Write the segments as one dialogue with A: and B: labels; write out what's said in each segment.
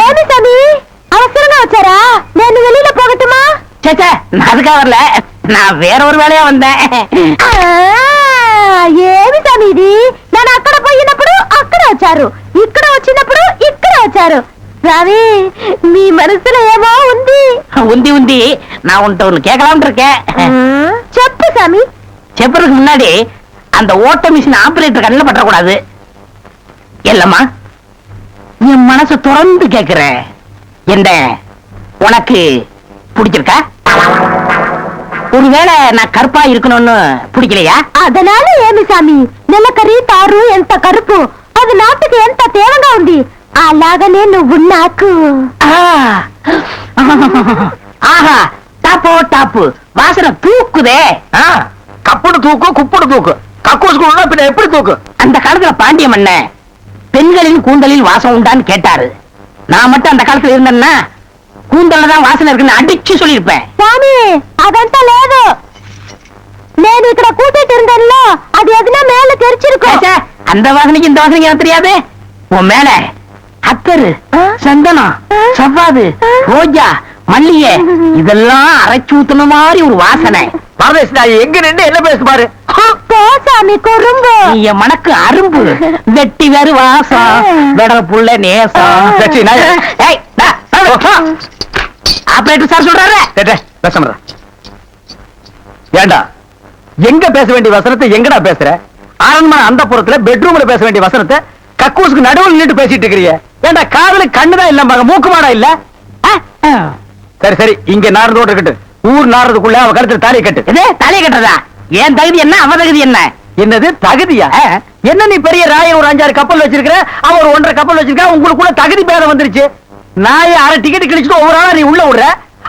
A: ஏன் சாமி அவசரமா வச்சாரா? நான் வெளியில போகட்டுமா?
B: சேச்சே, நான் அதுக்காக வரல, நான் வேற ஒரு வேலையா வந்தேன்.
A: ఏమి సామి ఇది? నేను అక్కడ పోయినప్పుడు అక్కడ వచ్చారు, ఇక్కడ వచ్చినప్పుడు ఇక్కడ వచ్చారు. சாமி, మీ మనసులో ఏమో ఉంది.
B: உந்தி உந்தி நான் உன்ட்ட ஒண்ணு கேட்கலாம்னு இருக்கேன்.
A: చెప్పు சாமி.
B: செப்பறதுக்கு முன்னாடி அந்த ஓட்ட மிஷின் ஆபரேட்டர் கண்ணில் பற்றக்கூடாது. இல்லம்மா, என் மனசு திறந்து கேட்கிறேன், என்ன உனக்கு பிடிச்சிருக்கா? ஒருவேளை நான் கருப்பா இருக்கணும்னு பிடிக்கலையா?
A: அதனால ఏమి సామి, నెలకరి తారు ఎంత కరుపు, అది నాటుకు ఎంత తేవగా ఉంది. అలాగనే నువ్వు నాకు.
B: ஆஹா, டாப்போ டாப்பு, வாசனை தூக்குதே.
C: கப்புடு தூக்கு, குப்புடு தூக்கு, கக்கூசுக்குள்ள பின்ன எப்படி தூக்கு?
B: அந்த காலத்துல பாண்டிய மன்ன பெண்களின் கூந்தலில் வாசம் உண்டான்னு கேட்டாரு. நான் மட்டும் அந்த காலத்துல இருந்தேன்னா கூந்தல்ல தான் வாசனை இருக்குன்னு அடிச்சு சொல்லிருப்பேன்.
A: சாமி, అదంతా లేదు. నేను ఇక్కడ కూర్చుంటూ இருந்தானோ அது எதுனா மேல தெரிச்சிருக்கும்.
B: அந்த வாசனைக்கு இந்த வாசனைக்கு எனக்கு தெரியாது. உன் மேல அத்தரு, சந்தனம், சவ்வாது, ரோஜா, மல்லிகை இதெல்லாம் அரைச்சு ஊத்துன மாதிரி ஒரு வாசனை.
C: எங்க நின்று என்ன பேசு பாரு.
A: சாமி குறும்பு,
B: என் மனக்கு அரும்பு, வெட்டி வேறு வாசம், வெடல புள்ள நேசம். ஆபரேட்டர் சார் சொல்றாரு.
C: ஏண்டா, எங்க பேச வேண்டிய வசனத்தை எங்கடா பேசுற? அரண்மனை அந்த புறத்துல பெட்ரூம்ல பேச வேண்டிய வசனத்தை கக்கூசுக்கு நடுவில் நின்று பேசிட்டு இருக்கிறீங்க. ஏண்டா, காதல கண்ணுதான் இல்ல, மூக்கு மாடா இல்ல. சரி சரி, இங்க நாரதோடு இருக்கட்டும், ஊர் நாரதுக்குள்ள அவ கருத்துல தாலி கட்டு.
B: தலையை கட்டுறதா? ஏன் தகுதி என்ன, அவ தகுதி என்ன?
C: என்னது தகுதியா? என்ன நீ பெரிய ராய ஒரு 5-6 கப்பல் வச்சிருக்கிற, அவ ஒரு 1.5 கப்பல் வச்சிருக்கா, உங்களுக்குள்ள தகுதி பேதம் வந்துருச்சு. நாயை அரை டிக்கெட் கிழிச்சுட்டு ஒவ்வொரு ஆளா நீ உள்ள விடுற,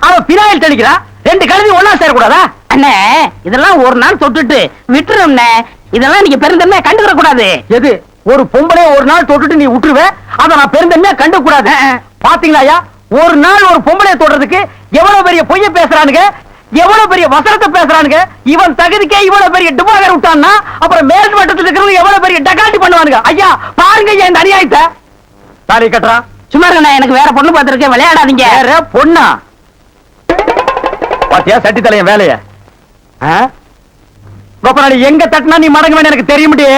C: அவ பினாயில் தெளிக்கிறா. 2 கழுதி ஒன்னா சேரக்கூடாதா?
B: அண்ணே, இதெல்லாம் ஒரு நாள் தொட்டுட்டு விட்டுரும். இதெல்லாம் நீங்க பெருந்தன்மையா கண்டுக்கிற கூடாது.
C: எது? ஒரு பொம்பளை ஒரு நாள் தொட்டுட்டு நீ விட்டுருவ, அத நான் பெருந்தன்மையா கண்டு கூடாது. பாத்தீங்களா, ஒரு நாள் ஒரு பொம்பளைய தொடுறதுக்கு எவ்வளவு பெரிய பொய்ய பேசுறானுங்க, எவ்வளவு பெரிய வசனத்தை பேசுறானுங்க. இவன் தகுதிக்கே இவ்வளவு பெரிய டுபாகர் விட்டான்னா, அப்புறம் மேல் மட்டத்தில் இருக்கிறவங்க எவ்வளவு பெரிய டகாட்டி பண்ணுவானுங்க. ஐயா பாருங்க இந்த அநியாயத்தை. தாலி கட்டுறான்.
B: சும்மா இருங்க, எனக்கு வேற பொண்ணு பார்த்திருக்கேன், விளையாடாதீங்க.
C: வேற பொண்ணா? பாத்தியா சட்டி தலைய வேலைய? கோபநாடி எங்க தட்டினா நீ மடங்க வேணும் எனக்கு தெரிய முடியும்.